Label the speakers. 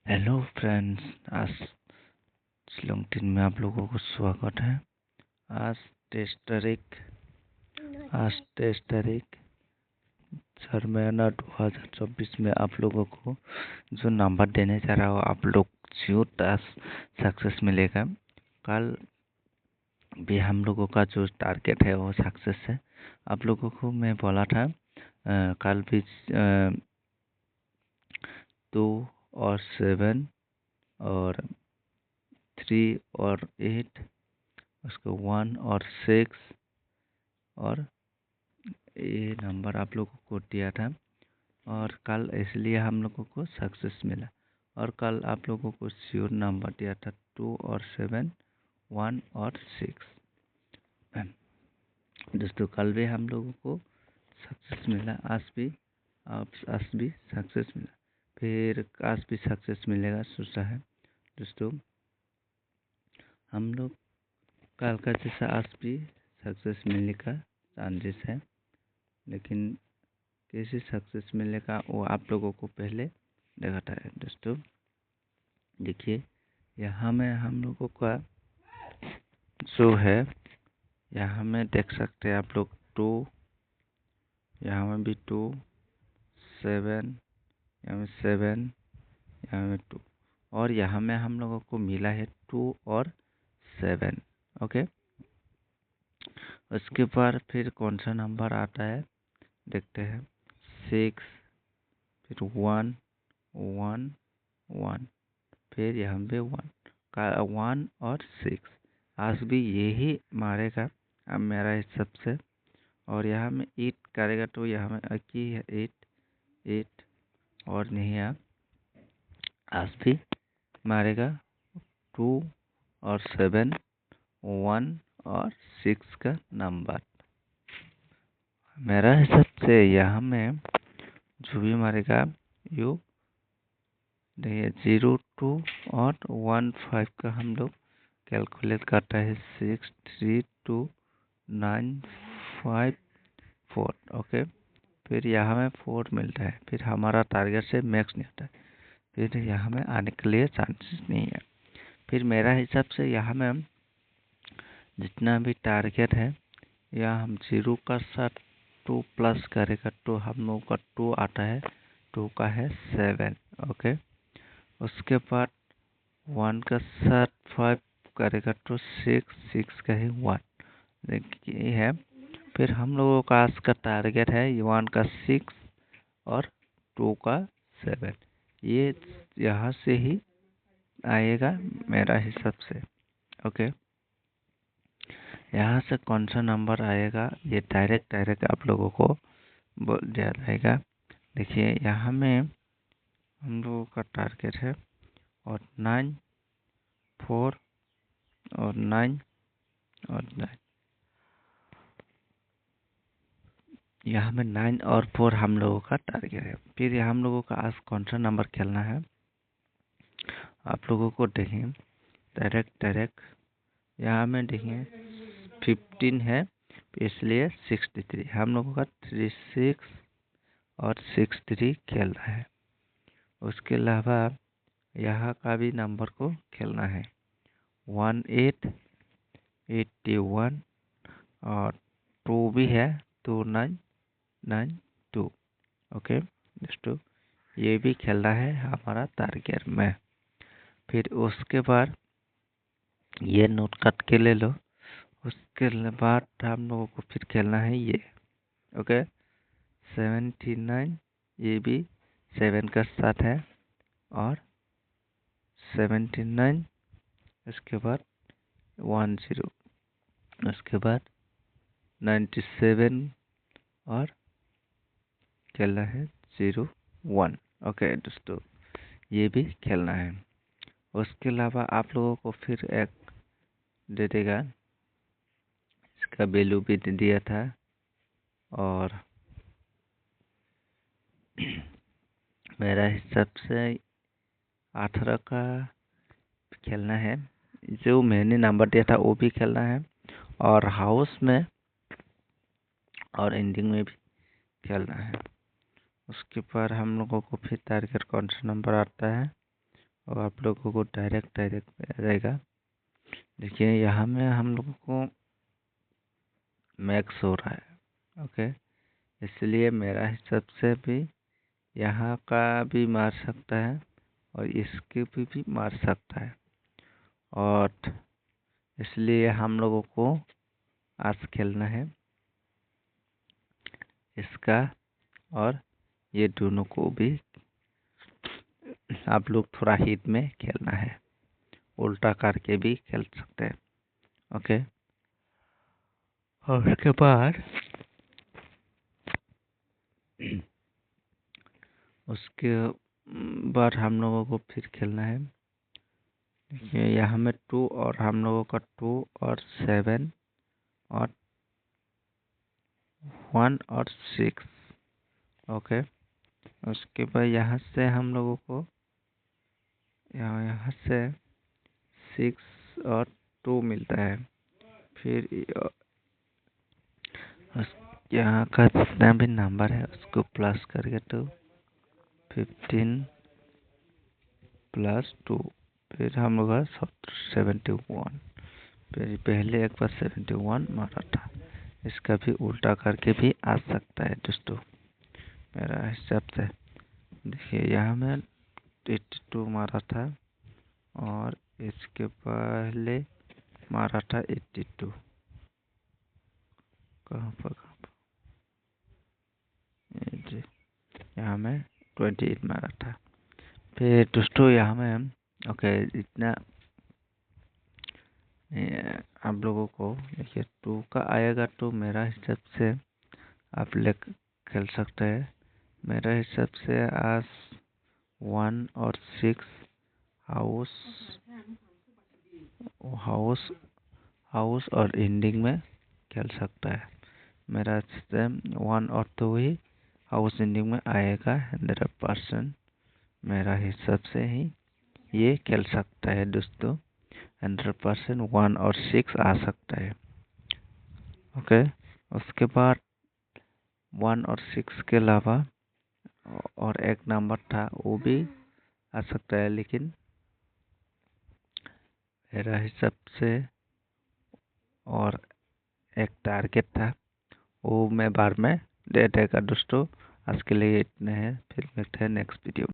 Speaker 1: Hello friends, आज LinkedIn में आप लोगों को स्वागत है। आज टेस्ट तारीख 4 महीना 2024 में आप लोगों को जो नंबर देने जा रहा हूँ, आप लोग जो टास्क सक्सेस मिलेगा। कल भी हम लोगों का जो टारगेट है वो सक्सेस है। आप लोगों को मैं बोला था कल भी 2 और 7 और 3 और 8, उसको 1 और 6 और ये नंबर आप लोगों को दिया था, और कल इसलिए हम लोगों को सक्सेस मिला। और कल आप लोगों को श्योर नंबर दिया था 2 और 7, 1 और 6। दोस्तों, कल भी हम लोगों को सक्सेस मिला, आज भी सक्सेस मिला, फिर आज भी सक्सेस मिलेगा सोचा है। दोस्तों, हम लोग कल का जैसा आज भी सक्सेस मिलने का चांसेस है, लेकिन कैसे सक्सेस मिलेगा वो आप लोगों को पहले दिखाता है। दोस्तों देखिए, यहाँ में हम लोगों का जो है, यहाँ में देख सकते हैं आप लोग 2, यहाँ में भी 2, 7, यहाँ में 7, यहाँ में 2, और यहाँ में हम लोगों को मिला है 2 और 7। ओके, उसके बाद फिर कौन सा नंबर आता है देखते हैं। 6, फिर 1, 1, 1, फिर यहाँ पे 1 और 6। आज भी यही मारेगा अब मेरा हिसाब से, और यहाँ में 8 करेगा तो यहाँ में अकी है 8 और नहीं है। आज भी मारेगा 2 और 7, 1 और 6 का नंबर। मेरा हिसाब से यहाँ में जो भी मारेगा यू देखिए 0, 2 और 1, 5 का हम लोग कैलकुलेट करता है 6, 3, 2, 9, 5, 4। ओके, फिर यहाँ में 4 मिलता है, फिर हमारा टारगेट से मैक्स नहीं होता है, फिर यहाँ में आने के लिए चांसेस नहीं है। फिर मेरा हिसाब से यहाँ में जितना भी टारगेट है, यहाँ हम 0 का साथ 2 प्लस करेगा तो हम लोग का 2 आता है, 2 का है 7। ओके, उसके बाद 1 का साथ 5 करेगा तो 6 का है 1। देखिए है, फिर हम लोगों का आज का टारगेट है 1 का 6 और 2 का 7। ये यहाँ से ही आएगा मेरा हिसाब से। ओके, यहाँ से कौन सा नंबर आएगा ये डायरेक्ट आप लोगों को बोल दिया जाएगा। देखिए, यहाँ में हम लोगों का टारगेट है और 9, 4 और 9 और 9, यहाँ में 9 और 4 हम लोगों का टारगेट है। फिर हम लोगों का आज कौन सा नंबर खेलना है आप लोगों को देखें डायरेक्ट यहाँ में देखें 15 है, इसलिए 63 हम लोगों का 36 और 63 खेल रहा है। उसके अलावा यहाँ का भी नंबर को खेलना है 18, 81 और 2 भी है 2992। ओके दोस्तों, ये भी खेलना है हमारा टारगेट में। फिर उसके बाद ये नोट काट के ले लो। उसके बाद हम लोगों को फिर खेलना है ये। ओके, 79, ये भी 7 का साथ है और 79, उसके बाद 10, उसके बाद 97 और खेलना है 01। ओके दोस्तों, ये भी खेलना है। उसके अलावा आप लोगों को फिर एक दे देगा, इसका वैल्यू भी दे दिया था, और मेरा हिसाब से 18 का खेलना है। जो मैंने नंबर दिया था वो भी खेलना है, और हाउस में और एंडिंग में भी खेलना है। उसके बाद हम लोगों को फिर टारगेट कौन सा नंबर आता है और आप लोगों को डायरेक्ट आ जाएगा। देखिए यहाँ में हम लोगों को मैक्स हो रहा है। ओके, इसलिए मेरा हिसाब से भी यहाँ का भी मार सकता है और इसके भी मार सकता है, और इसलिए हम लोगों को आज खेलना है इसका, और ये दोनों को भी आप लोग थोड़ा हिट में खेलना है, उल्टा करके भी खेल सकते हैं। ओके, और उसके बाद हम लोगों को फिर खेलना है। यहाँ में 2 और हम लोगों का 2 और 7 और 1 और 6। ओके, उसके बाद यहाँ से हम लोगों को यहाँ से 6 और 2 मिलता है। फिर यहाँ का जितना भी नंबर है उसको प्लस करके 2, 15 प्लस 2, फिर हम लोग 71। फिर पहले एक बार 71 मारा था, इसका भी उल्टा करके भी आ सकता है दोस्तों मेरा हिसाब से। देखिए यहाँ में 82 मारा था और इसके पहले मारा था 82। कहाँ पर जी, यहाँ में 28 मारा था। फिर दोस्तों यहाँ में ओके इतना आप लोगों को देखिए 2 का आएगा तो मेरा हिसाब से आप लोग खेल सकते हैं। मेरा हिसाब से आज 1 और 6 हाउस हाउस हाउस और एंडिंग में खेल सकता है। मेरा सिस्टम 1 और 2 ही हाउस एंडिंग में आएगा 100%। मेरा हिसाब से ही ये खेल सकता है दोस्तों, 100% 1 और 6 आ सकता है। ओके, उसके बाद 1 और 6 के अलावा और एक नंबर था वो भी आ सकता है, लेकिन मेरा हिसाब से और एक टारगेट था वो मैं बाद में दे देगा दोस्तों। आज के लिए इतने हैं, फिर मिलते हैं नेक्स्ट वीडियो में।